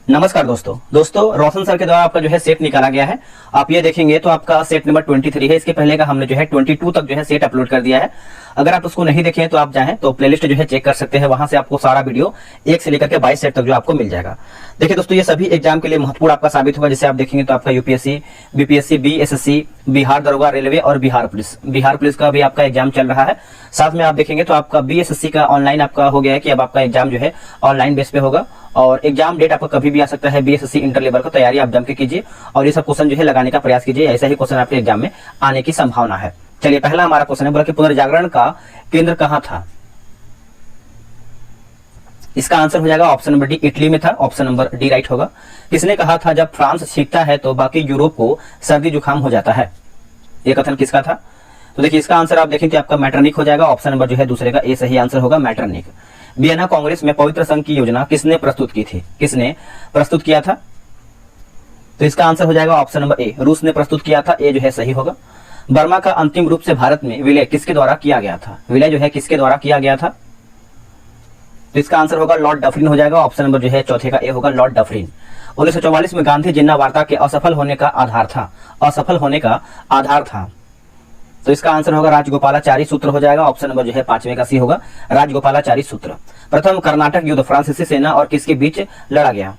नमस्कार दोस्तों रोशन सर के द्वारा आपका जो है सेट निकाला गया है। आप ये देखेंगे तो आपका सेट नंबर 23 है। इसके पहले का हमने जो है 22 तक जो है सेट अपलोड कर दिया है। अगर आप उसको नहीं देखें तो आप चाहें तो प्लेलिस्ट जो है चेक कर सकते हैं, वहां से आपको सारा वीडियो 1 से लेकर के 22 सेट तक जो आपको मिल जाएगा। देखिए दोस्तों, ये सभी एग्जाम के लिए महत्वपूर्ण आपका साबित होगा। जैसे आप देखेंगे तो आपका यूपीएससी, बीपीएससी, बीएसएससी, बिहार दरोगा, रेलवे और बिहार पुलिस का भी आपका एग्जाम चल रहा है। साथ में आप देखेंगे तो आपका बीएसएससी का ऑनलाइन आपका हो गया है कि अब आपका एग्जाम जो है ऑनलाइन बेस पे होगा और एग्जाम डेट आपका कभी भी आ सकता है। बीएसएससी इंटर लेवल का तैयारी आप जम के कीजिए और ये सब क्वेश्चन जो है लगाने का प्रयास कीजिए, ऐसा ही क्वेश्चन आपके एग्जाम में आने की संभावना है। चलिए, पहला हमारा क्वेश्चन है, बोला कि पुनर्जागरण का केंद्र कहां था। इसका आंसर हो जाएगा ऑप्शन नंबर डी, इटली में था। ऑप्शन नंबर डी राइट होगा। किसने कहा था जब फ्रांस छींकता है तो बाकी यूरोप को सर्दी जुकाम हो जाता है। यह कथन किसका था? तो देखिए, इसका आंसर आप देखें तो आपका मैटरनिक हो जाएगा। ऑप्शन नंबर जो है दूसरे का ए सही आंसर होगा, मैटरनिक। वियना कांग्रेस में पवित्र संघ की योजना किसने प्रस्तुत की थी? किसने प्रस्तुत किया था? तो इसका आंसर हो जाएगा ऑप्शन नंबर ए, रूस ने प्रस्तुत किया था। ए जो है सही होगा। बर्मा का अंतिम रूप से भारत में विलय किसके द्वारा किया गया था? विलय जो है किसके द्वारा किया गया था? तो इसका आंसर होगा लॉर्ड डफरिन हो जाएगा। ऑप्शन नंबर जो है चौथे का ए होगा, लॉर्ड डफरिन। 1944 में गांधी जिन्ना वार्ता के असफल होने का आधार था। असफल होने का आधार था। तो इसका आंसर होगा राजगोपालाचारी सूत्र हो जाएगा। ऑप्शन नंबर जो है 5वें का सी होगा, राजगोपालाचारी सूत्र। प्रथम कर्नाटक युद्ध फ्रांसीसी सेना और किसके बीच लड़ा गया?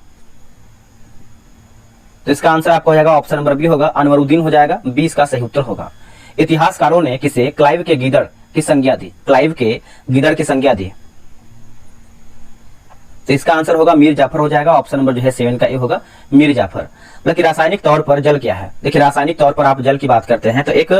तो इसका आंसर आपको हो जाएगा ऑप्शन नंबर बी होगा, अनवरुद्दीन हो जाएगा। 20 का सही उत्तर होगा। इतिहासकारों ने किसे क्लाइव के गीदड़ की संज्ञा दी? क्लाइव के गीदड़ की संज्ञा दी। तो इसका आंसर होगा मीर जाफर हो जाएगा। ऑप्शन नंबर जो है 7 का ए होगा, मीर जाफर। मतलब कि रासायनिक तौर पर जल क्या है? देखिए, रासायनिक तौर पर आप जल की बात करते हैं तो एक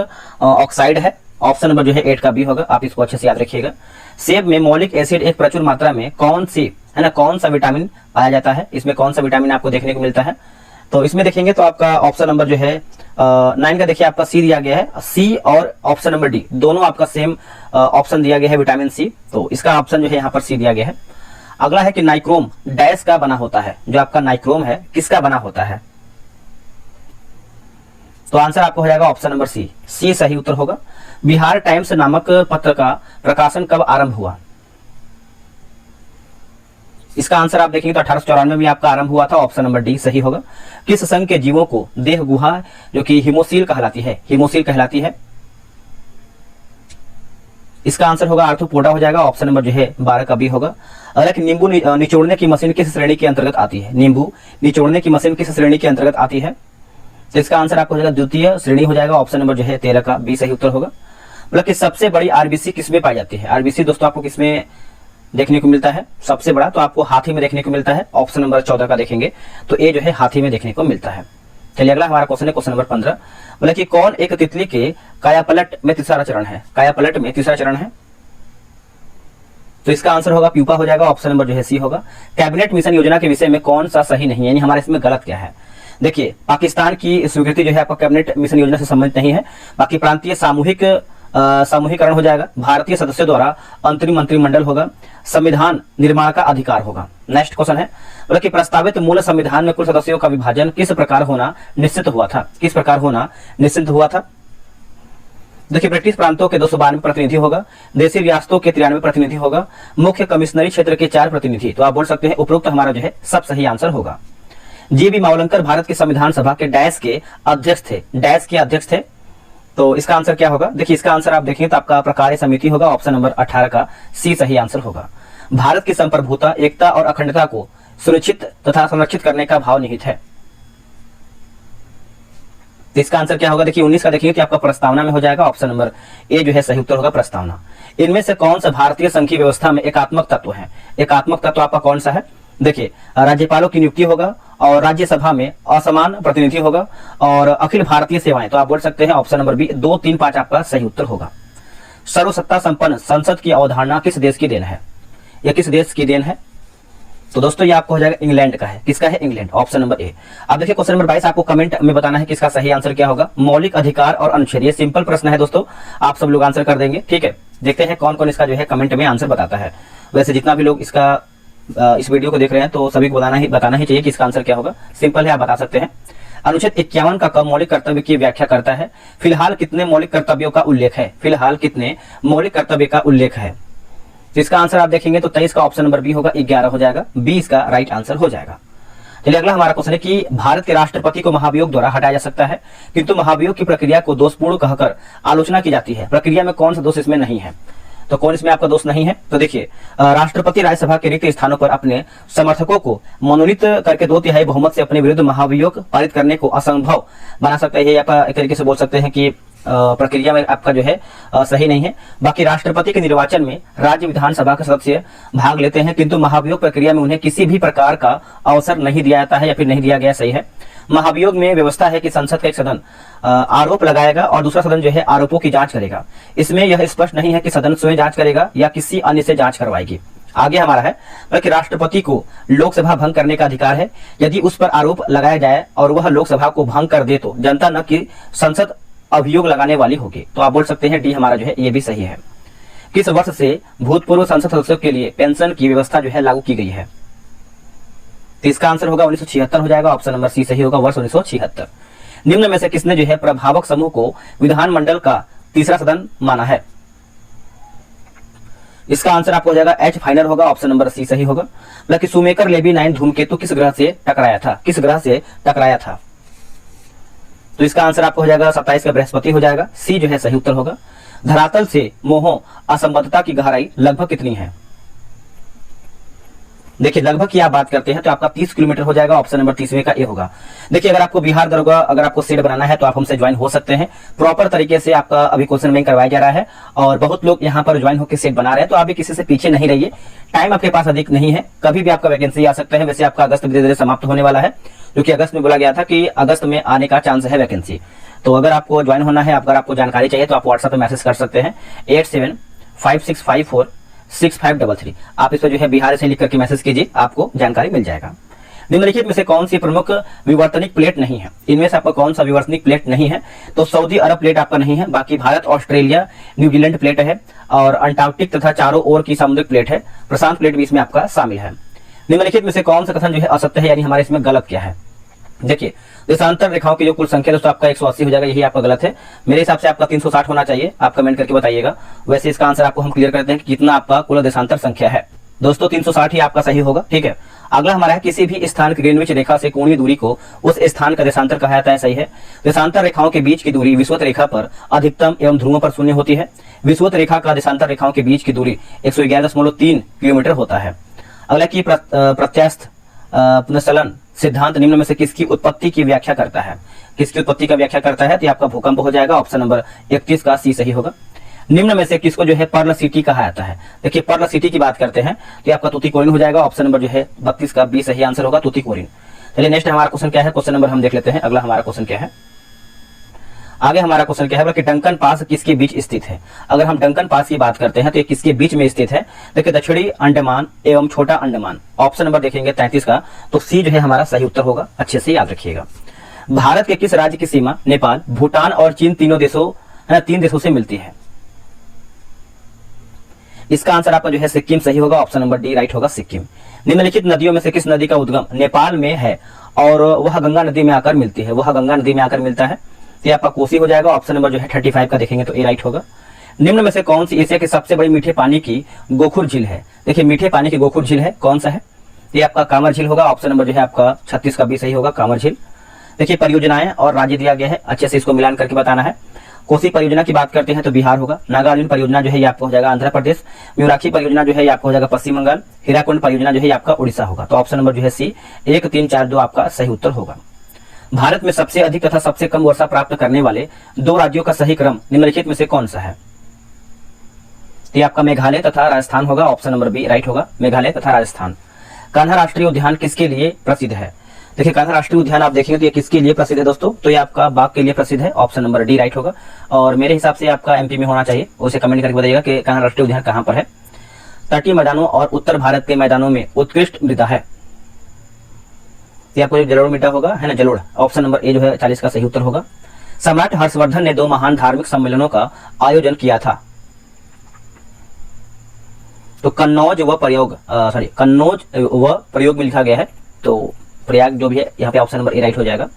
ऑक्साइड है। ऑप्शन नंबर जो है 8 का बी होगा। आप इसको अच्छे से याद रखिएगा। सेब में मौलिक एसिड एक प्रचुर मात्रा में कौन सा विटामिन पाया जाता है? इसमें कौन सा विटामिन आपको देखने को मिलता है? तो इसमें देखेंगे तो आपका ऑप्शन नंबर जो है 9 का देखिए आपका सी दिया गया है। सी और ऑप्शन नंबर डी दोनों आपका सेम ऑप्शन दिया गया है, विटामिन सी। तो इसका ऑप्शन जो है यहाँ पर सी दिया गया है। अगला है कि नाइक्रोम डैश का बना होता है। जो आपका नाइक्रोम है किसका बना होता है? तो आंसर आपको हो जाएगा ऑप्शन नंबर सी, सी सही उत्तर होगा। बिहार टाइम्स नामक पत्र का प्रकाशन कब आरंभ हुआ? इसका आंसर आप देखेंगे तो 1894 में आपका आरंभ हुआ था। ऑप्शन नंबर डी सही होगा। किस संघ के जीवों को देह गुहा जो कि हिमोसील कहलाती है? हिमोसील कहलाती है। इसका आंसर होगा आर्थ्रोपोडा हो जाएगा। ऑप्शन नंबर जो है 12 का बी होगा। अगर नींबू निचोड़ने की मशीन किस श्रेणी के अंतर्गत आती है? नींबू निचोड़ने की मशीन किस श्रेणी के अंतर्गत आती है? तो इसका आंसर आपको हो जाएगा द्वितीय श्रेणी हो जाएगा। ऑप्शन नंबर जो है 13 का बी सही उत्तर होगा। मतलब कि सबसे बड़ी आरबीसी किसमें पाई जाती है? आरबीसी दोस्तों आपको किसमें देखने को मिलता है सबसे बड़ा? तो आपको हाथी में देखने को मिलता है। ऑप्शन नंबर 14 का देखेंगे तो ए जो है हाथी में देखने को मिलता है। चलिए, अगला हमारा क्वेश्चन है क्वेश्चन नंबर 15। बोला कि कौन एक तितली के कायापलट में तीसरा चरण है? कायापलट में तीसरा चरण है। तो इसका आंसर होगा प्यूपा हो जाएगा। ऑप्शन नंबर जो है सी होगा। कैबिनेट मिशन योजना के विषय में कौन सा सही नहीं है, यानी हमारे इसमें गलत क्या है? देखिए, पाकिस्तान की स्वीकृति जो है आपका कैबिनेट मिशन योजना से संबंधित नहीं है। बाकी प्रांतीय सामूहिकरण हो जाएगा। भारतीय सदस्यों द्वारा अंतरिम मंत्रिमंडल होगा। संविधान निर्माण का अधिकार होगा। नेक्स्ट क्वेश्चन है, बोला कि प्रस्तावित मूल संविधान में कुल सदस्यों का विभाजन किस प्रकार होना निश्चित हुआ था? किस प्रकार होना निश्चित हुआ था? देखिए, ब्रिटिश प्रांतों के 292 प्रतिनिधि होगा। देशी रियासतों के 93 प्रतिनिधि होगा। मुख्य कमिश्नरी क्षेत्र के 4 प्रतिनिधि। तो आप बोल सकते हैं उपरोक्त हमारा जो है सब सही आंसर होगा। जी.बी. मावलंकर भारत की संविधान सभा के डैश के अध्यक्ष थे। डैश के अध्यक्ष थे। तो इसका आंसर क्या होगा? देखिए, इसका आंसर आप देखेंगे तो आपका प्रकार्य समिति होगा। ऑप्शन नंबर 18 का सी सही आंसर होगा। भारत की संप्रभुता, एकता और अखंडता को सुनिश्चित तथा संरक्षित करने का भाव निहित है। तो इसका आंसर क्या होगा? देखिए 19 का देखिए कि आपका प्रस्तावना में हो जाएगा। ऑप्शन नंबर ए जो है सही उत्तर होगा, प्रस्तावना। इनमें से कौन सा भारतीय संघीय व्यवस्था में एकात्मक तत्व है? एकात्मक तत्व आपका कौन सा है? देखिए, राज्यपालों की नियुक्ति होगा और राज्यसभा में असमान प्रतिनिधि होगा और अखिल भारतीय सेवाएं। तो आप बोल सकते हैं ऑप्शन नंबर बी, 2, 3, 5 आपका सही उत्तर होगा। सर्वसत्ता संपन्न संसद की अवधारणा किस देश की देन है? यह किस देश की देन है? तो दोस्तों ये आपको हो जाएगा इंग्लैंड का है। किसका है? इंग्लैंड। ऑप्शन नंबर ए। अब देखिए क्वेश्चन नंबर 22 आपको कमेंट में बताना है कि इसका सही आंसर क्या होगा। मौलिक अधिकार और अनुच्छेद, ये सिंपल प्रश्न है दोस्तों, आप सब लोग आंसर कर देंगे। ठीक है, देखते हैं कौन कौन इसका जो है कमेंट में आंसर बताता है। वैसे जितना भी लोग इस वीडियो को देख रहे हैं तो सभी को बताना ही चाहिए कि इसका आंसर क्या होगा। सिंपल है, आप बता सकते हैं। अनुच्छेद 51 का कब मौलिक कर्तव्य की व्याख्या करता है? फिलहाल कितने मौलिक कर्तव्यों का उल्लेख है? फिलहाल कितने मौलिक कर्तव्य का उल्लेख है? तो इसका आंसर आप देखेंगे तो 23 का ऑप्शन नंबर बी होगा, 11 हो जाएगा। 20 का राइट आंसर हो जाएगा। चलिए अगला हमारा क्वेश्चन है कि भारत के राष्ट्रपति को महाभियोग द्वारा हटाया जा सकता है, किंतु महाभियोग की प्रक्रिया को दोषपूर्ण कहकर आलोचना की जाती है। प्रक्रिया में कौन सा दोष इसमें नहीं है? तो कौन इसमें आपका दोष नहीं है? तो देखिए, राष्ट्रपति राज्यसभा के रिक्त स्थानों पर अपने समर्थकों को मनोनीत करके 2/3 बहुमत से अपने विरुद्ध महाभियोग पारित करने को असंभव बना सकता है। आप एक तरीके से बोल सकते हैं कि प्रक्रिया में आपका जो है सही नहीं है। बाकी राष्ट्रपति के निर्वाचन में राज्य विधानसभा के सदस्य भाग लेते हैं, किंतु महाभियोग प्रक्रिया में उन्हें किसी भी प्रकार का अवसर नहीं दिया जाता है या फिर नहीं दिया गया। सही है। महाभियोग में व्यवस्था है कि संसद का एक सदन आरोप लगाएगा और दूसरा सदन जो है आरोपों की जांच करेगा। इसमें यह स्पष्ट नहीं है कि सदन स्वयं जांच करेगा या किसी अन्य से जांच करवाएगी। आगे हमारा है कि राष्ट्रपति को लोकसभा भंग करने का अधिकार है। यदि उस पर आरोप लगाया जाए और वह लोकसभा को भंग कर दे तो जनता न कि संसद अभियोग लगाने वाली होगी। तो आप बोल सकते हैं डी हमारा जो है ये भी सही है। किस वर्ष से भूतपूर्व संसद सदस्यों के लिए पेंशन की व्यवस्था जो है लागू की गई है? तो इसका आंसर होगा 1976 हो जाएगा। ऑप्शन नंबर सी सही होगा, वर्ष 1976। निम्न में से किसने जो है प्रभावक समूह को विधानमंडल का तीसरा सदन माना है? इसका आंसर आपको हो जाएगा एच फाइनर होगा। ऑप्शन नंबर सी सही होगा। मतलब कि सुमेकर लेबी 9 धूमकेतु किस ग्रह से टकराया था? किस ग्रह से टकराया था? तो इसका आंसर आपको हो जाएगा 27 का बृहस्पति हो जाएगा। सी जो है सही उत्तर होगा। धरातल से मोह असंबद्धता की गहराई लगभग कितनी है? देखिए, लगभग की आप बात करते हैं तो आपका 30 किलोमीटर हो जाएगा। ऑप्शन नंबर 30वें का ए होगा। देखिए, अगर आपको बिहार दरगाह अगर आपको सेट बनाना है तो आप हमसे ज्वाइन हो सकते हैं। प्रॉपर तरीके से आपका अभी क्वेश्चन बैंक करवाया जा रहा है और बहुत लोग यहाँ पर ज्वाइन होकर सेट बना रहे हैं। तो आप भी किसी से पीछे नहीं रहिए। टाइम आपके पास अधिक नहीं है, कभी भी आपका वैकेंसी आ सकता है। वैसे आपका अगस्त में धीरे धीरे समाप्त होने वाला है, क्योंकि अगस्त में बोला गया था कि अगस्त में आने का चांस है वैकेंसी। तो अगर आपको ज्वाइन होना है, अगर आपको जानकारी चाहिए तो आप व्हाट्सएप पे मैसेज कर सकते हैं 8756546533। आप इस पर जो है बिहार से लिख करके मैसेज कीजिए, आपको जानकारी मिल जाएगा। निम्नलिखित में से कौन सी प्रमुख विवर्तनिक प्लेट नहीं है? इनमें से आपका कौन सा विवर्तनिक प्लेट नहीं है? तो सऊदी अरब प्लेट आपका नहीं है। बाकी भारत, ऑस्ट्रेलिया, न्यूजीलैंड प्लेट है और अंटार्कटिक तथा चारों ओर की सामुद्रिक प्लेट है। प्रशांत प्लेट भी इसमें आपका शामिल है। निम्नलिखित में से कौन सा कथन जो है असत्य है, यानी हमारे इसमें गलत क्या है? देखिए, देशांतर रेखाओं की जो कुल संख्या दोस्तों आपका 180 हो जाएगा, यही आपका गलत है। मेरे हिसाब से आपका 360 होना चाहिए। आप कमेंट करके बताइएगा। वैसे इसका आंसर आपको हम क्लियर करते हैं कि कितना आपका कुल देशांतर संख्या है। दोस्तों 360 ही आपका सही होगा। ठीक है। अगला हमारा है किसी भी स्थान की ग्रीनविच रेखा से कोणीय दूरी को उस स्थान का देशांतर कहा जाता है। सही है। देशांतर रेखाओं के बीच की दूरी विषुवत रेखा पर अधिकतम एवं ध्रुवों पर 0 होती है। विषुवत रेखा का देशांतर रेखाओं के बीच की दूरी 111.3 किलोमीटर होता है। अगला की प्रत्यास्थ पुनर्चलन सिद्धांत निम्न में से किसकी उत्पत्ति की व्याख्या करता है? किसकी उत्पत्ति का व्याख्या करता है? तो आपका भूकंप हो जाएगा। ऑप्शन नंबर 31 का सी सही होगा। निम्न में से किसको जो है पर्ल सिटी कहा जाता है? देखिए, पर्ल सिटी की बात करते हैं तो आपका तूतीकोरिन हो जाएगा। ऑप्शन नंबर जो है 32 का बी सही आंसर होगा, तूतीकोरिन। चलिए नेक्स्ट हमारा क्वेश्चन क्या है? क्वेश्चन नंबर हम देख लेते हैं। अगला हमारा क्वेश्चन क्या है? आगे हमारा क्वेश्चन क्या है कि डंकन पास किसके बीच स्थित है? अगर हम डंकन पास की बात करते हैं तो ये किसके बीच में स्थित है? देखिए, दक्षिणी अंडमान एवं छोटा अंडमान। ऑप्शन नंबर देखेंगे 33 का, तो सी जो है हमारा सही उत्तर होगा। अच्छे से याद रखिएगा। भारत के किस राज्य की सीमा नेपाल, भूटान और चीन तीन देशों से मिलती है? इसका आंसर आपका जो है सिक्किम सही होगा। ऑप्शन नंबर डी राइट होगा, सिक्किम। निम्नलिखित नदियों में से किस नदी का उद्गम नेपाल में है और वह गंगा नदी में आकर मिलती है? वह गंगा नदी में आकर मिलता है, तो आपका कोसी हो जाएगा। ऑप्शन नंबर जो है 35 का देखेंगे तो ए राइट होगा। निम्न में से कौन सी एशिया की सबसे बड़ी मीठे पानी की गोखुर झील है? देखिए, मीठे पानी की गोखुर झील है, कौन सा है? ये आपका कामर झील होगा। ऑप्शन नंबर जो है आपका 36 का भी सही होगा, कामर झील। देखिए, परियोजनाएं और राज्य दिया गया है, अच्छे से इसको मिलान करके बताना है। कोसी परियोजना की बात करते हैं तो बिहार होगा। नागार्जुन परियोजना जो है ये आपको हो जाएगा आंध्र प्रदेश। म्यूराक्षी परियोजना जो है ये आपको हो जाएगा पश्चिम बंगाल। हीराकुंड परियोजना जो है आपका उड़ीसा होगा। तो ऑप्शन नंबर जो है सी 1, 3, 4, 2 आपका सही उत्तर होगा। भारत में सबसे अधिक तथा सबसे कम वर्षा प्राप्त करने वाले 2 राज्यों का सही क्रम निम्नलिखित में से कौन सा है? ये आपका मेघालय तथा राजस्थान होगा। ऑप्शन नंबर बी राइट होगा, मेघालय तथा राजस्थान। कान्हा राष्ट्रीय उद्यान किसके लिए प्रसिद्ध है? देखिए, कान्हा राष्ट्रीय उद्यान आप देखेंगे तो ये किसके लिए प्रसिद्ध है दोस्तों? तो ये आपका बाघ के लिए प्रसिद्ध है। ऑप्शन नंबर डी राइट होगा। और मेरे हिसाब से आपका एमपी में होना चाहिए, उसे कमेंट करके बताइएगा कि कान्हा राष्ट्रीय उद्यान कहां पर है। तटीय मैदानों और उत्तर भारत के मैदानों में उत्कृष्ट मृदा है, आपको जलोढ़ मृदा होगा, है ना, जलोढ़। ऑप्शन नंबर ए जो है 40 का सही उत्तर होगा। सम्राट हर्षवर्धन ने 2 महान धार्मिक सम्मेलनों का आयोजन किया था, तो कन्नौज व प्रयोग में लिखा गया है, तो प्रयाग जो भी है यहाँ पे ऑप्शन नंबर ए राइट हो जाएगा।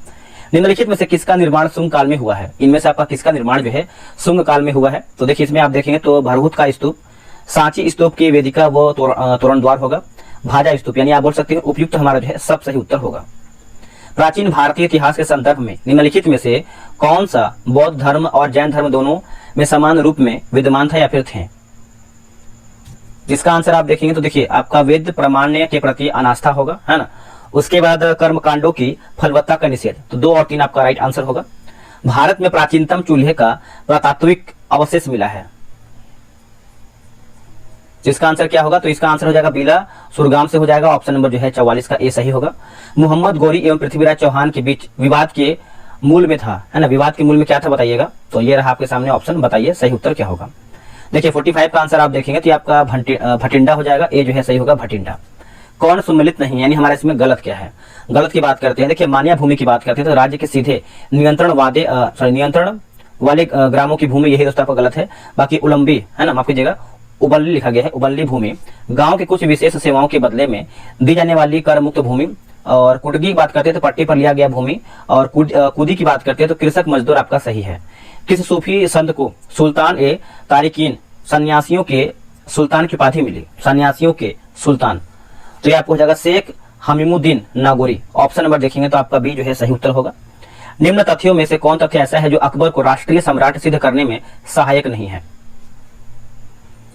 निम्नलिखित में से किसका निर्माण सुंग काल में हुआ है? इनमें से आपका किसका निर्माण जो है सुंग काल में हुआ है? तो देखिए, इसमें आप देखेंगे तो भरहुत का स्तूप, सांची स्तूप की वेदिका व तोरण द्वार होगा, भाजा स्तूप, यानी आप बोल सकते हैं उपयुक्त हमारा जो है सब सही उत्तर होगा। प्राचीन भारतीय इतिहास के संदर्भ में निम्नलिखित में से कौन सा बौद्ध धर्म और जैन धर्म दोनों में समान रूप में विद्यमान था या फिर थे? इसका आंसर आप देखेंगे तो देखिए आपका वेद प्रमाण्य के प्रति अनास्था होगा, है ना। उसके बाद कर्म कांडों की फलवत्ता का निषेध, तो 2 और 3 आपका राइट आंसर होगा। भारत में प्राचीनतम चूल्हे का पुरातात्विक अवशेष मिला है, तो इसका आंसर क्या होगा? तो इसका आंसर हो जाएगा बीला सुरगाम से हो जाएगा। ऑप्शन नंबर जो है 44 का ए सही होगा। मोहम्मद गौरी एवं पृथ्वीराज चौहान के बीच विवाद के मूल में था, है ना, विवाद के मूल में क्या था बताइएगा? तो ये रहा आपके सामने ऑप्शन, बताइए सही उत्तर क्या होगा। देखिए 45 का आंसर आप देखेंगे तो आपका भटिंडा हो जाएगा, ए जो है सही होगा भटिंडा। कौन सम्मिलित नहीं, यानी हमारे इसमें गलत क्या है? गलत की बात करते हैं, देखिए मान्या भूमि की बात करते हैं तो राज्य के सीधे नियंत्रण वाले ग्रामों की भूमि, यही दोस्तों आपका गलत है। बाकी उलंबी, है ना, माफ कीजिएगा उबल्ली लिखा गया है, उबल्ली भूमि गांव के कुछ विशेष सेवाओं के बदले में दी जाने वाली कर मुक्त भूमि। और कुटगी की बात करते हैं तो पट्टी पर लिया गया भूमि। और कुदी की बात करते हैं तो कृषक मजदूर आपका सही है। किस सूफी संत को सुल्तान ए तारिकीन सन्यासियों के सुल्तान की उपाधि मिली? सन्यासियों के सुल्तान, तो ये आपको हो जाएगा शेख हमीमुद्दीन नागौरी। ऑप्शन नंबर देखेंगे तो आपका बी जो है सही उत्तर होगा। निम्न तथ्यों में से कौन तथ्य ऐसा है जो अकबर को राष्ट्रीय सम्राट सिद्ध करने में सहायक नहीं है?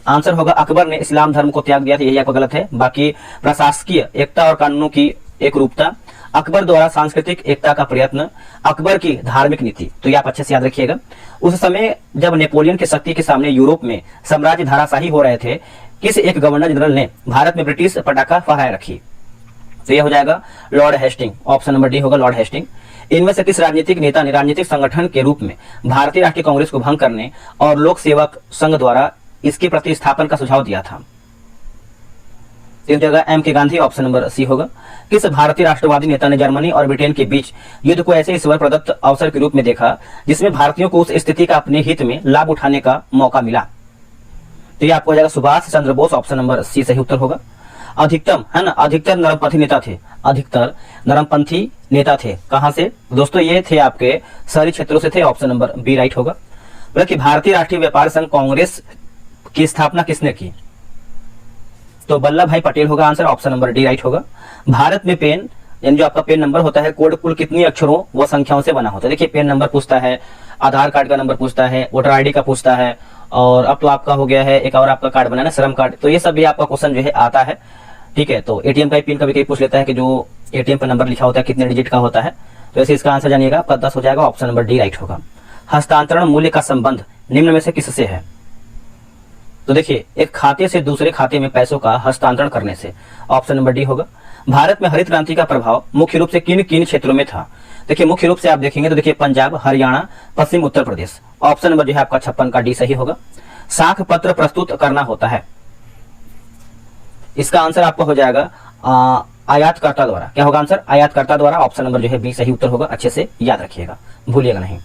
आंसर होगा अकबर ने इस्लाम धर्म को त्याग दिया था, यही आपका गलत है। बाकी प्रशासकीय एकता और कानूनों की एक रूपता, अकबर द्वारा सांस्कृतिक एकता का प्रयत्न, अकबर की धार्मिक नीति, तो ये आप अच्छे से याद रखिएगा। उस समय जब नेपोलियन की शक्ति के सामने यूरोप में साम्राज्य धाराशाही हो रहे थे, किस एक गवर्नर जनरल ने भारत में ब्रिटिश पटाखा फहराए रखी? तो यह हो जाएगा Lord Hastings. Option number D होगा लॉर्ड हेस्टिंग। इनमें से किस राजनीतिक नेता ने राजनीतिक संगठन के रूप में भारतीय राष्ट्रीय कांग्रेस को भंग करने और लोक सेवक संघ द्वारा इसके प्रतिस्थापन का सुझाव दिया था? इस जगह एम के गांधी, ऑप्शन नंबर सी होगा। किस भारतीय राष्ट्रवादी नेता ने जर्मनी और ब्रिटेन के बीच युद्ध को ऐसे ईश्वर प्रदत्त अवसर के रूप में देखा जिसमें भारतीयों को उस स्थिति का अपने हित में लाभ उठाने का मौका मिला? तो ये आपको हो जाएगा Subhash Chandra Bose. Option number C सही उत्तर होगा। अधिकतम, है ना, अधिकतर नरमपंथी नेता थे, अधिकतर नरमपंथी नेता थे कहां से दोस्तों? ये थे आपके शहरी क्षेत्रों से थे। ऑप्शन नंबर बी राइट होगा। बल्कि भारतीय राष्ट्रीय व्यापार संघ कांग्रेस की स्थापना किसने की? तो वल्लभ भाई पटेल होगा answer. Option number D right होगा। भारत में पेन, यानी जो आपका पेन नंबर होता है, कोड कुल कितनी अक्षरों व संख्याओं से बना होता है? देखिए पेन नंबर पूछता है, आधार कार्ड का नंबर पूछता है, वोटर आईडी का पूछता है, और अब तो आपका हो गया है एक और आपका कार्ड बनाना, श्रम कार्ड, तो ये सब भी आपका क्वेश्चन जो है आता है। ठीक है, तो एटीएम का पिन कभी कभी पूछ लेता है कि जो एटीएम पर नंबर लिखा होता है कितने डिजिट का होता है, तो ऐसे इसका आंसर जानिएगा आपका 10 हो जाएगा। ऑप्शन नंबर डी राइट होगा। हस्तांतरण मूल्य का संबंध निम्न में से किससे है? तो देखिए एक खाते से दूसरे खाते में पैसों का हस्तांतरण करने से। ऑप्शन नंबर डी होगा। भारत में हरित क्रांति का प्रभाव मुख्य रूप से किन किन क्षेत्रों में था? देखिए मुख्य रूप से आप देखेंगे तो देखिए पंजाब, हरियाणा, पश्चिम उत्तर प्रदेश। ऑप्शन नंबर जो है आपका 56 का डी सही होगा। साख पत्र प्रस्तुत करना होता है, इसका आंसर आपका हो जाएगा आयातकर्ता द्वारा। क्या होगा आंसर? आयातकर्ता द्वारा। ऑप्शन नंबर जो है बी सही उत्तर होगा। अच्छे से याद रखिएगा, भूलिएगा नहीं।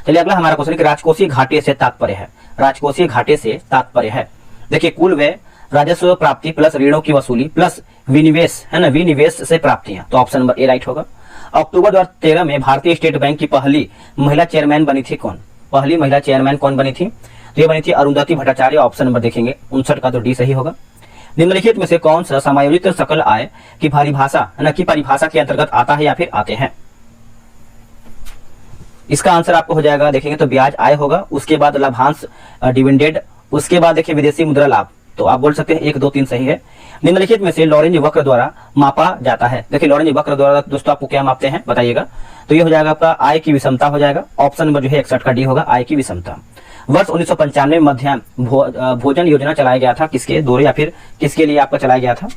चलिए अगला हमारा क्वेश्चन है कि राजकोषीय घाटे से तात्पर्य है। राजकोषीय घाटे से तात्पर्य है, देखिए कुल व्यय, राजस्व प्राप्ति प्लस ऋणों की वसूली प्लस विनिवेश, है ना, विनिवेश से प्राप्तियां, तो ऑप्शन नंबर ए राइट होगा। अक्टूबर 2013 में भारतीय स्टेट बैंक की पहली महिला चेयरमैन बनी थी कौन? पहली महिला चेयरमैन कौन बनी थी? तो ये बनी थी अरुंधति भट्टाचार्य। ऑप्शन नंबर देखेंगे 59 का, तो डी सही होगा। निम्नलिखित में से कौन सा समायोजित सकल आय की परिभाषा, है ना, की परिभाषा के अंतर्गत आता है या फिर आते हैं? इसका आंसर आपको हो जाएगा देखेंगे तो ब्याज आय होगा, उसके बाद लाभांश डिविडेंड, उसके बाद देखिए विदेशी मुद्रा लाभ, तो आप बोल सकते हैं 1, 2, 3 सही है। निम्नलिखित में से लॉरेंज वक्र द्वारा मापा जाता है, देखिए लॉरेंज वक्र द्वारा दोस्तों आपको क्या मापते हैं बताइएगा? तो ये हो जाएगा आपका आय की विषमता हो जाएगा। ऑप्शन नंबर जो है 61 का डी होगा, आय की विषमता। वर्ष 1995 में मध्याह्न भोजन योजना चलाया गया था, किसके द्वारा या फिर किसके लिए आपका चलाया गया था?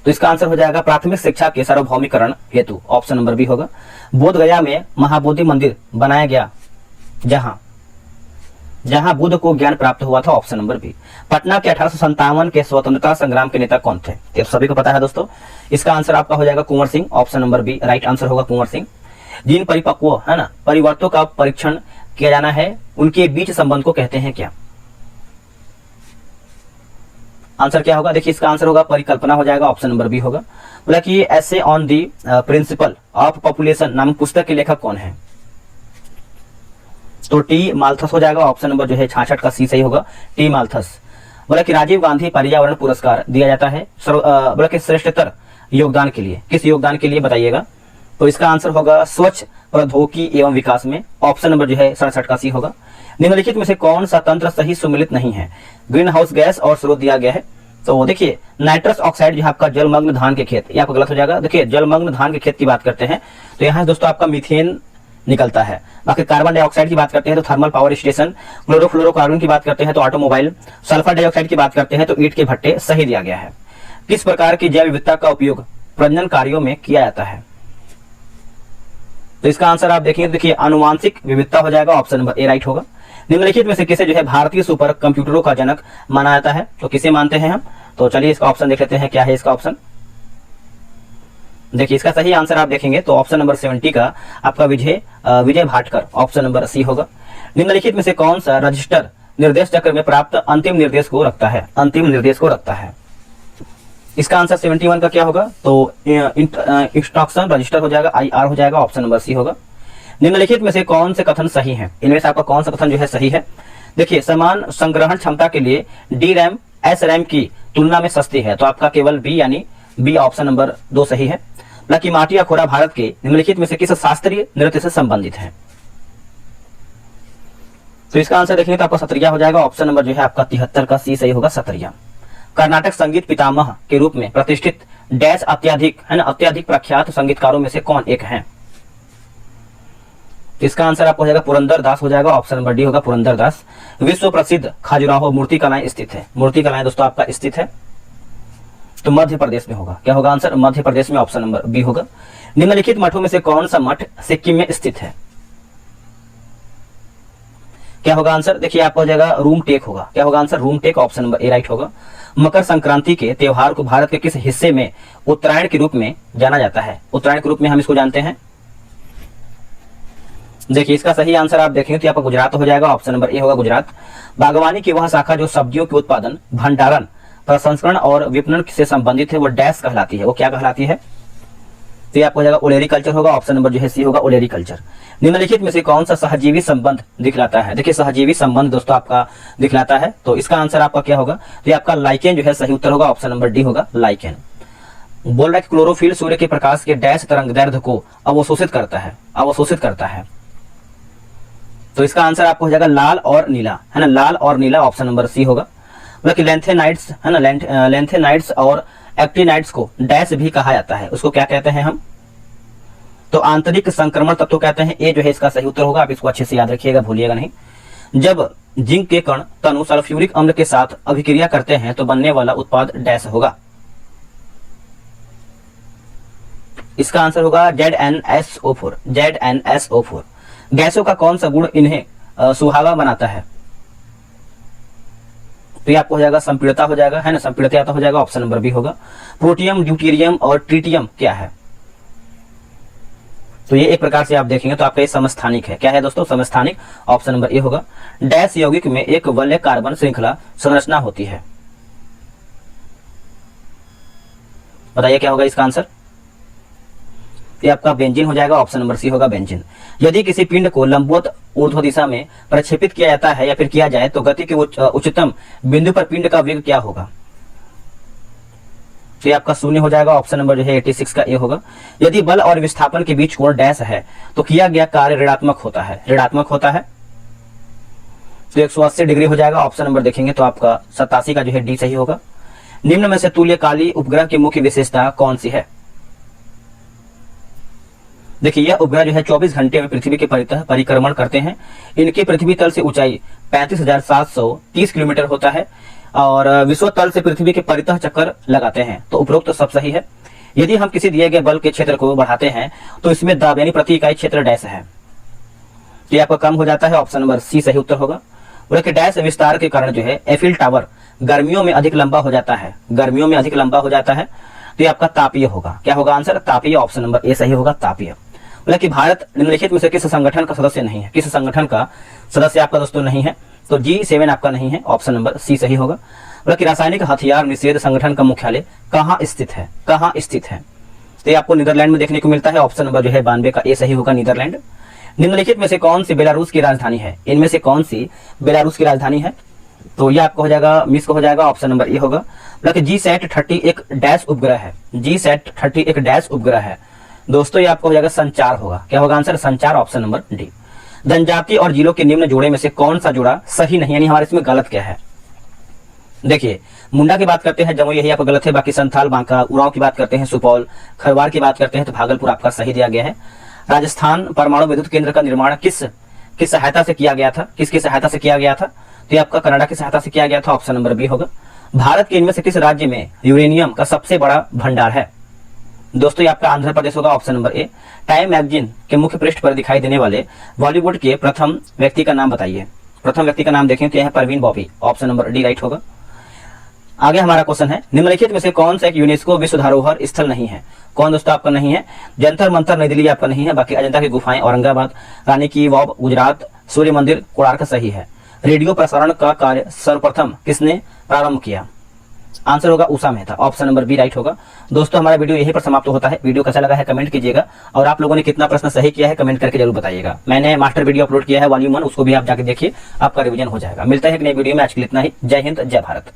तो इसका आंसर हो जाएगा प्राथमिक शिक्षा के सार्वभौमिकरण हेतु। ऑप्शन नंबर बी होगा। बोध गया में महाबोधि मंदिर बनाया गया जहां बुद्ध को ज्ञान प्राप्त हुआ था। Option number B. पटना के 1857 के स्वतंत्रता संग्राम के नेता कौन थे? ये सभी को पता है दोस्तों। इसका आंसर आपका हो जाएगा Kunwar Singh. Option number B right answer होगा कुंवर सिंह। जिन परिपक्व, है ना, परिवर्तों का परीक्षण किया जाना है उनके बीच संबंध को कहते हैं क्या? आंसर क्या होगा? देखिए इसका आंसर होगा परिकल्पना हो जाएगा। ऑप्शन नंबर बी होगा। बोला कि ऐसे on the principle of population नामक पुस्तक के लेखक कौन है? तो टी माल्थस हो जाएगा। ऑप्शन नंबर जो है 66 का सी सही होगा, टी माल्थस। बोला कि राजीव गांधी पर्यावरण पुरस्कार दिया जाता है बोला कि श्रेष्ठतर योगदान के लिए, किस योगदान के लिए बताइएगा? तो इसका आंसर होगा स्वच्छ प्रौद्योगिकी एवं विकास में, ऑप्शन नंबर जो है 67 का सी होगा। निम्नलिखित में से कौन सा तंत्र सही सुमिलित नहीं है? ग्रीन हाउस गैस और स्रोत दिया गया है। तो देखिए नाइट्रस ऑक्साइड जो है आपका जलमग्न धान के खेत, ये आपका गलत हो जाएगा। देखिए जलमग्न धान के खेत की बात करते हैं तो यहाँ दोस्तों आपका मीथेन निकलता है। बाकी कार्बन डाइऑक्साइड की बात करते हैं तो थर्मल पावर स्टेशन, क्लोरोफ्लोरोकार्बन की बात करते हैं तो ऑटोमोबाइल, सल्फर डाइऑक्साइड की बात करते हैं तो ईंट के भट्टे, सही दिया गया है। किस प्रकार की जैव विविधता का उपयोग प्रजनन कार्यों में किया जाता है? तो इसका आंसर आप देखेंगे, देखिए आनुवांशिक विविधता हो जाएगा, ऑप्शन नंबर ए राइट होगा। निम्नलिखित में से किसे जो है भारतीय सुपर कंप्यूटरों का जनक माना जाता है? तो किसे मानते हैं हम? तो चलिए इसका ऑप्शन देख लेते हैं, क्या है इसका ऑप्शन। देखिए इसका सही आंसर आप देखेंगे तो ऑप्शन नंबर 70 का आपका विजय भाटकर, ऑप्शन नंबर सी होगा। निम्नलिखित में से कौन सा रजिस्टर निर्देश चक्र में प्राप्त अंतिम निर्देश को रखता है? अंतिम निर्देश को रखता है। इसका आंसर 71 का क्या होगा? तो इंस्ट्रक्शन रजिस्टर हो जाएगा, IR हो जाएगा, ऑप्शन नंबर सी होगा। निम्नलिखित में से कौन से कथन सही है? इनमें से आपका कौन सा कथन जो है सही है? देखिए समान संग्रहण क्षमता के लिए DRAM SRAM की तुलना में सस्ती है, तो आपका केवल बी यानी बी, ऑप्शन नंबर 2 सही है। लकी माटी या खोरा भारत के निम्नलिखित में से किस शास्त्रीय नृत्य से संबंधित है? तो इसका आंसर देखेंगे तो आपका सत्रिया हो जाएगा, ऑप्शन नंबर जो है आपका 73 का सी सही होगा, सत्रिया। कर्नाटक संगीत पितामह के रूप में प्रतिष्ठित डैश अत्यधिक प्रख्यात संगीतकारों में से कौन एक है? इसका आंसर आपको हो जाएगा पुरंदर दास हो जाएगा, ऑप्शन नंबर डी होगा, पुरंदर दास। विश्व प्रसिद्ध खजुराहो मूर्ति कलाएं स्थित है, मूर्ति कलाएं दोस्तों आपका स्थित है तो मध्य प्रदेश में होगा। क्या होगा आंसर? मध्य प्रदेश में, ऑप्शन नंबर बी होगा। निम्नलिखित मठों में से कौन सा मठ सिक्किम में स्थित है? क्या होगा आंसर? देखिए आपका हो जाएगा रूम टेक होगा। क्या होगा answer? Rumtek, option number A right होगा। मकर संक्रांति के त्योहार को भारत के किस हिस्से में उत्तरायण के रूप में जाना जाता है? उत्तरायण के रूप में हम इसको जानते हैं। देखिए इसका सही आंसर आप देखेंगे तो आपका गुजरात हो जाएगा, ऑप्शन नंबर ए होगा, गुजरात। बागवानी की वह शाखा जो सब्जियों के उत्पादन, भंडारण, प्रसंस्करण और विपणन से संबंधित है वो डैश कहलाती है, वो क्या कहलाती है? तो ये आपको हो जाएगा ओलेरीकल्चर होगा, ऑप्शन नंबर जो है सी होगा, ओलेरीकल्चर। निम्नलिखित में से कौन सा सहजीवी संबंध दिखलाता है? देखिए सहजीवी संबंध दोस्तों आपका दिखलाता है, तो इसका आंसर आपका क्या होगा? तो ये आपका लाइकेन जो है सही उत्तर होगा, ऑप्शन नंबर डी होगा, लाइकेन। बोल रहा है कि क्लोरोफिल सूर्य के प्रकाश के डैश तरंगदैर्ध्य को अवशोषित करता है, अवशोषित करता है। तो इसका आंसर आपको हो जाएगा लाल और नीला, है ना, लाल और नीला, ऑप्शन नंबर सी होगा। मतलब कि लेंथेनाइट्स, है ना, लेंथेनाइट्स और एक्टिनाइट्स को डैश भी कहा जाता है, उसको क्या कहते हैं हम? तो आंतरिक संक्रमण तत्व कहते हैं, ए जो है इसका सही उत्तर होगा। आप इसको अच्छे से याद रखिएगा, भूलिएगा नहीं। जब जिंक के कण तनु सल्फ्यूरिक अम्ल के साथ अभिक्रिया करते हैं तो बनने वाला उत्पाद डैश होगा। इसका आंसर होगा ZnSO4, ZnSO4। गैसों का कौन सा गुण इन्हें सुहावा बनाता है? तो ये आपको हो जाएगा संपीड़ितता हो जाएगा, है ना, संपीड़ितता हो जाएगा, ऑप्शन नंबर बी होगा। प्रोटियम, ड्यूटेरियम और ट्रिटियम क्या है? तो ये एक प्रकार से आप देखेंगे तो आपका ये समस्थानिक है। क्या है दोस्तों? समस्थानिक, ऑप्शन नंबर ए होगा। डैश यौगिक में एक वलय कार्बन श्रृंखला संरचना होती है, बताइए क्या होगा इसका आंसर? ये आपका बेंजीन हो जाएगा, ऑप्शन नंबर सी होगा, बेंजीन। यदि किसी पिंड को लंबवत ऊर्ध्व दिशा में प्रक्षेपित किया जाता है या फिर किया जाए तो गति के उच्चतम बिंदु पर पिंड का वेग क्या होगा? तो ये आपका 0 हो जाएगा, ऑप्शन नंबर जो है 86 का ए होगा। यदि बल और विस्थापन के बीच कोण डैश है तो किया गया कार्य ऋणात्मक होता है, ऋणात्मक होता है, तो 180 डिग्री हो जाएगा, ऑप्शन नंबर देखेंगे तो आपका 87 का जो है डी सही होगा। निम्न में से तुल्यकाली उपग्रह की मुख्य विशेषता कौन सी है? देखिए यह उपग्रह जो है 24 घंटे में पृथ्वी के परिक्रमण करते हैं। इनकी पृथ्वी तल से ऊंचाई 35,730 किलोमीटर होता है और विश्व तल से पृथ्वी के परितः चक्कर लगाते हैं, तो उपरोक्त तो सब सही है। यदि हम किसी दिए गए बल के क्षेत्र को बढ़ाते हैं तो इसमें दाब यानी प्रति इकाई क्षेत्र डैश है, तो ये आपका कम हो जाता है, ऑप्शन नंबर सी सही उत्तर होगा। बोले कि डैश विस्तार के कारण जो है एफिल टावर गर्मियों में अधिक लंबा हो जाता है, गर्मियों में अधिक लंबा हो जाता है, तो ये आपका तापीय होगा। क्या होगा आंसर? तापीय, ऑप्शन नंबर ए सही होगा, तापीय। बोला कि भारत निम्नलिखित में से किस संगठन का सदस्य नहीं है? किस संगठन का सदस्य आपका दोस्तों नहीं है? तो G7 आपका नहीं है, ऑप्शन नंबर सी सही होगा। बोला कि रासायनिक हथियार निषेध संगठन का मुख्यालय कहाँ स्थित है? कहाँ स्थित है? तो ये आपको नीदरलैंड में देखने को मिलता है, ऑप्शन नंबर जो है 92 का ए सही होगा, नीदरलैंड। निम्नलिखित में से कौन सी बेलारूस की राजधानी है? इनमें से कौन सी बेलारूस की राजधानी है? तो ये आपको हो जाएगा मिस को हो जाएगा, ऑप्शन नंबर ए होगा। बोला कि G-SAT-30 एक डैश उपग्रह है, G-SAT-30 एक डैश उपग्रह है, दोस्तों ये आपका हो जाएगा संचार होगा। क्या होगा आंसर? संचार, ऑप्शन नंबर डी। जनजाति और जिलों के निम्न जोड़े में से कौन सा जोड़ा सही नहीं, यानी हमारे इसमें गलत क्या है? देखिए, मुंडा की बात करते हैं जमुई, यही आपका गलत है। बाकी संथाल, बांका, उरांव की बात करते हैं सुपौल, खरवार की बात करते हैं तो भागलपुर आपका सही दिया गया है। राजस्थान परमाणु विद्युत केंद्र का निर्माण किस सहायता से किया गया था? किसकी सहायता से किया गया था? तो ये आपका कनाडा की सहायता से किया गया था, ऑप्शन नंबर बी होगा। भारत के इनमें से किस राज्य में यूरेनियम का सबसे बड़ा भंडार है? दोस्तों ये आपका आंध्र प्रदेश होगा, ऑप्शन नंबर ए। टाइम मैगजीन के मुख्य पृष्ठ पर दिखाई देने वाले बॉलीवुड के प्रथम व्यक्ति का नाम बताइए। प्रथम व्यक्ति का नाम देखें तो यह है Parveen Bobby, option number D right होगा। आगे हमारा क्वेश्चन है, निम्नलिखित में से कौन सा एक यूनेस्को विश्व धरोहर स्थल नहीं है? कौन दोस्तों आपका नहीं है? जंतर मंतर नई दिल्ली आपका नहीं है। बाकी अजंता की गुफाएं औरंगाबाद, रानी की वाव गुजरात, सूर्य मंदिर कोणार्क सही है। रेडियो प्रसारण का कार्य सर्वप्रथम किसने प्रारंभ किया? आंसर होगा Usha Mehta, option number B right होगा। दोस्तों हमारा वीडियो यहीं पर समाप्त होता है। वीडियो कैसा लगा है कमेंट कीजिएगा, और आप लोगों ने कितना प्रश्न सही किया है कमेंट करके जरूर बताइएगा। मैंने मास्टर वीडियो अपलोड किया है वॉल्यूम 1, उसको भी आप जाके देखिए, आपका रिवीजन हो जाएगा। मिलता है एक नई वीडियो में, आज के लिए इतना ही। जय हिंद, जय भारत।